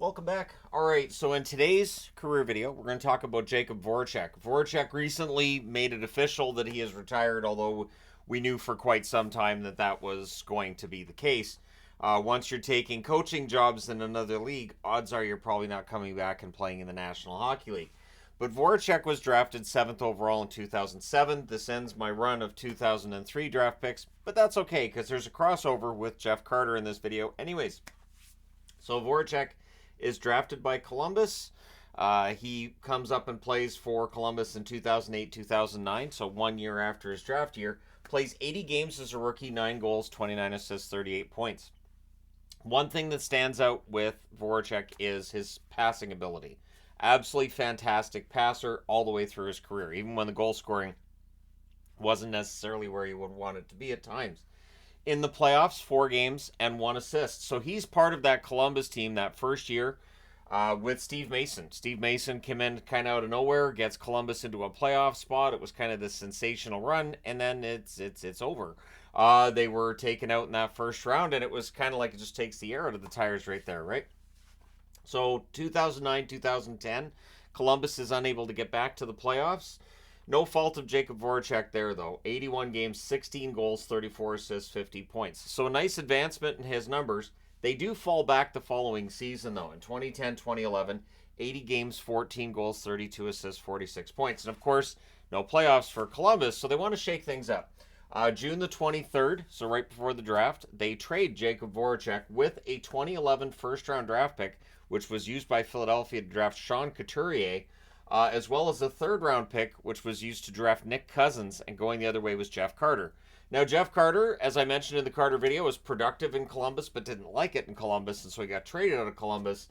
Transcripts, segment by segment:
Welcome back. All right, so in today's career video, we're going to talk about Jakub Voracek. Voracek recently made it official that he is retired, although we knew for quite some time that that was going to be the case. Once you're taking coaching jobs in another league, odds are you're probably not coming back and playing in the National Hockey League. But Voracek was drafted 7th overall in 2007. This ends my run of 2003 draft picks, but that's okay because there's a crossover with Jeff Carter in this video anyways. So Voracek is drafted by Columbus. He comes up and plays for Columbus in 2008, 2009, so 1 year after his draft year. Plays 80 games as a rookie, 9 goals, 29 assists, 38 points. One thing that stands out with Voracek is his passing ability. Absolutely fantastic passer all the way through his career, even when the goal scoring wasn't necessarily where you would want it to be at times. In the playoffs, 4 games and 1 assist. So he's part of that Columbus team that first year with Steve Mason. Steve Mason came in kind of out of nowhere, gets Columbus into a playoff spot. It was kind of this sensational run, and then it's over. They were taken out in that first round, and it was kind of like it just takes the air out of the tires right there, right? So 2009, 2010, Columbus is unable to get back to the playoffs. No fault of Jakub Voracek there, though. 81 games, 16 goals, 34 assists, 50 points. So a nice advancement in his numbers. They do fall back the following season, though. In 2010, 2011, 80 games, 14 goals, 32 assists, 46 points. And, of course, no playoffs for Columbus, so they want to shake things up. June the 23rd, so right before the draft, they trade Jakub Voracek with a 2011 first-round draft pick, which was used by Philadelphia to draft Sean Couturier, as well as a third-round pick, which was used to draft Nick Cousins, and going the other way was Jeff Carter. Now, Jeff Carter, as I mentioned in the Carter video, was productive in Columbus, but didn't like it in Columbus, and so he got traded out of Columbus.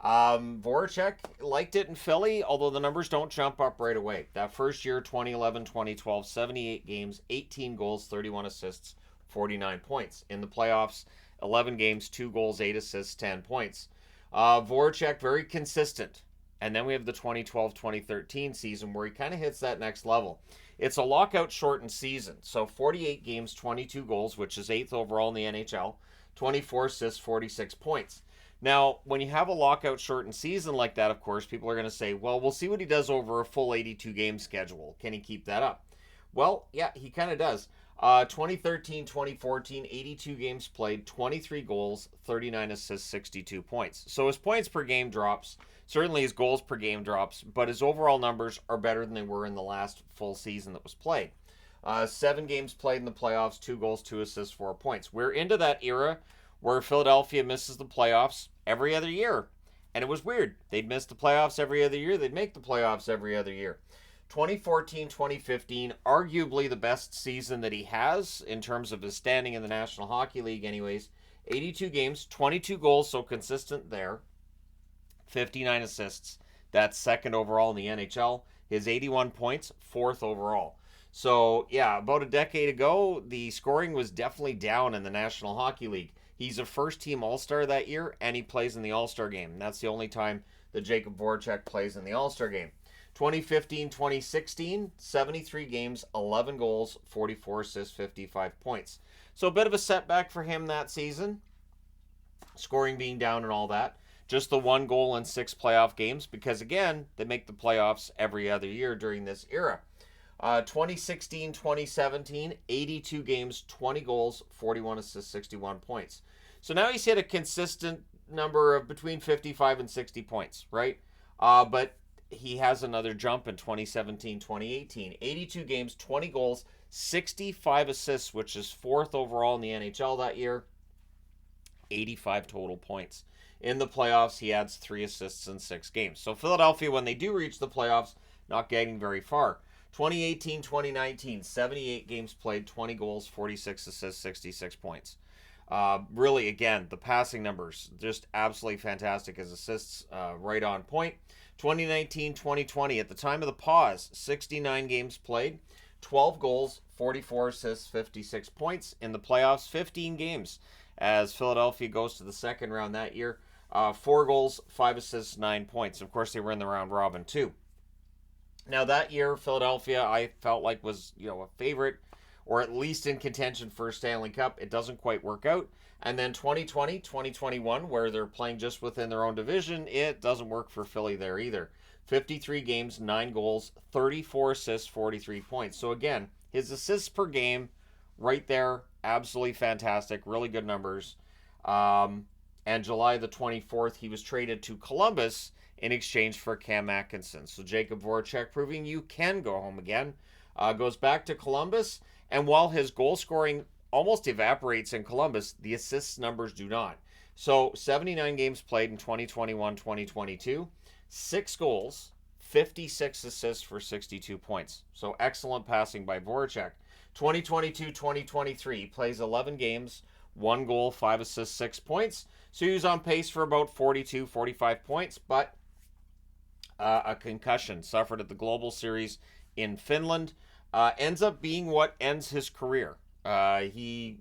Voracek liked it in Philly, although the numbers don't jump up right away. That first year, 2011, 2012, 78 games, 18 goals, 31 assists, 49 points. In the playoffs, 11 games, 2 goals, 8 assists, 10 points. Voracek, very consistent. And then we have the 2012-2013 season where he kind of hits that next level. It's a lockout shortened season. So 48 games, 22 goals, which is 8th overall in the NHL, 24 assists, 46 points. Now, when you have a lockout shortened season like that, of course, people are going to say, well, we'll see what he does over a full 82 game schedule. Can he keep that up? Well, yeah, he kind of does. 2013, 2014, 82 games played, 23 goals, 39 assists, 62 points. So his points per game drops. Certainly his goals per game drops, but his overall numbers are better than they were in the last full season that was played. 7 games played in the playoffs, 2 goals, 2 assists, 4 points. We're into that era where Philadelphia misses the playoffs every other year. And it was weird. They'd miss the playoffs every other year. They'd make the playoffs every other year. 2014, 2015, arguably the best season that he has in terms of his standing in the National Hockey League anyways. 82 games, 22 goals, so consistent there. 59 assists. That's second overall in the NHL. His 81 points, 4th overall. So, yeah, about a decade ago, the scoring was definitely down in the National Hockey League. He's a first-team All-Star that year, and he plays in the All-Star game. And that's the only time that Jakub Voracek plays in the All-Star game. 2015-2016, 73 games, 11 goals, 44 assists, 55 points. So a bit of a setback for him that season, scoring being down and all that. Just the 1 goal in 6 playoff games because, again, they make the playoffs every other year during this era. 2016-2017, 82 games, 20 goals, 41 assists, 61 points. So now he's hit a consistent number of between 55 and 60 points, right? But he has another jump in 2017-2018. 82 games, 20 goals, 65 assists, which is 4th overall in the NHL that year. 85 total points. In the playoffs, he adds 3 assists in 6 games. So Philadelphia, when they do reach the playoffs, not getting very far. 2018-2019, 78 games played, 20 goals, 46 assists, 66 points. Really, again, the passing numbers, just absolutely fantastic. His assists right on point. 2019-2020, at the time of the pause, 69 games played, 12 goals, 44 assists, 56 points. In the playoffs, 15 games as Philadelphia goes to the second round that year. 4 goals, 5 assists, 9 points. Of course, they were in the round robin too. Now that year, Philadelphia, I felt like was a favorite or at least in contention for a Stanley Cup. It doesn't quite work out. And then 2020, 2021, where they're playing just within their own division, it doesn't work for Philly there either. 53 games, 9 goals, 34 assists, 43 points. So again, his assists per game, right there, absolutely fantastic, really good numbers. And July the 24th, he was traded to Columbus in exchange for Cam Atkinson. So Jakub Voracek proving you can go home again. Goes back to Columbus, and while his goal scoring almost evaporates in Columbus, the assists numbers do not. So 79 games played in 2021-2022, 6 goals, 56 assists for 62 points. So excellent passing by Voracek. 2022-2023, he plays 11 games, 1 goal, 5 assists, 6 points. So he was on pace for about 42, 45 points, but a concussion suffered at the Global Series in Finland ends up being what ends his career. We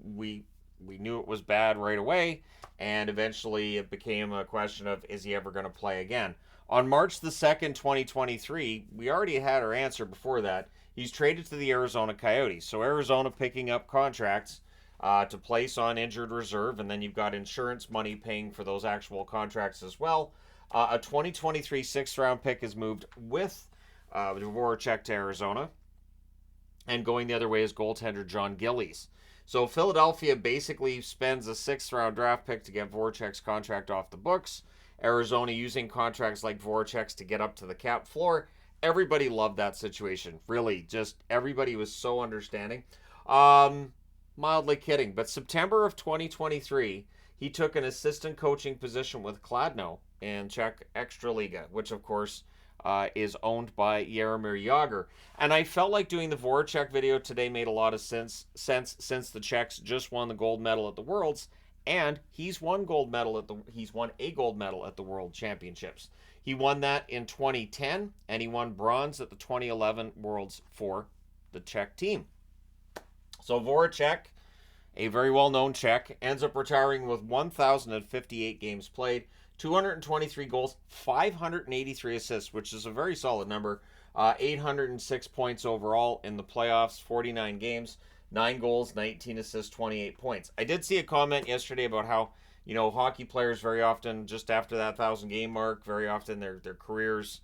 knew it was bad right away, and eventually it became a question of, is he ever going to play again? On March the 2nd, 2023, we already had our answer before that. He's traded to the Arizona Coyotes. So Arizona picking up contracts to place on injured reserve, and then you've got insurance money paying for those actual contracts as well. A 2023 sixth-round pick is moved with Voracek to Arizona, and going the other way is goaltender John Gillies. So Philadelphia basically spends a sixth-round draft pick to get Voracek's contract off the books. Arizona using contracts like Voracek's to get up to the cap floor. Everybody loved that situation. Really, just everybody was so understanding. Mildly kidding, but September of 2023, he took an assistant coaching position with Kladno in Czech Extraliga, which of course is owned by Jaromir Jagr. And I felt like doing the Voracek video today made a lot of sense since the Czechs just won the gold medal at the Worlds, and he's won a gold medal at the World Championships. He won that in 2010, and he won bronze at the 2011 Worlds for the Czech team. So Voracek, a very well-known Czech, ends up retiring with 1,058 games played, 223 goals, 583 assists, which is a very solid number, 806 points overall in the playoffs, 49 games, 9 goals, 19 assists, 28 points. I did see a comment yesterday about how, hockey players very often, just after that 1,000-game mark, very often their careers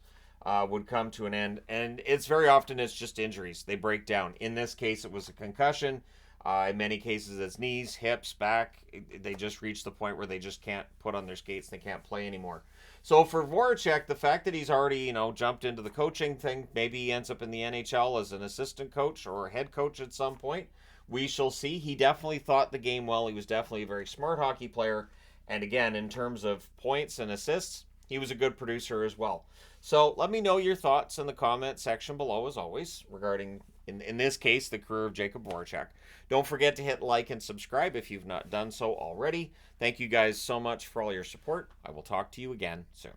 would come to an end. And it's just injuries. They break down. In this case, it was a concussion. In many cases, it's knees, hips, back. They just reach the point where they just can't put on their skates. They can't play anymore. So for Voracek, the fact that he's already, jumped into the coaching thing, maybe he ends up in the NHL as an assistant coach or head coach at some point. We shall see. He definitely thought the game well. He was definitely a very smart hockey player. And again, in terms of points and assists, he was a good producer as well. So let me know your thoughts in the comment section below, as always, regarding, in this case, the career of Jakub Voracek. Don't forget to hit like and subscribe if you've not done so already. Thank you guys so much for all your support. I will talk to you again soon.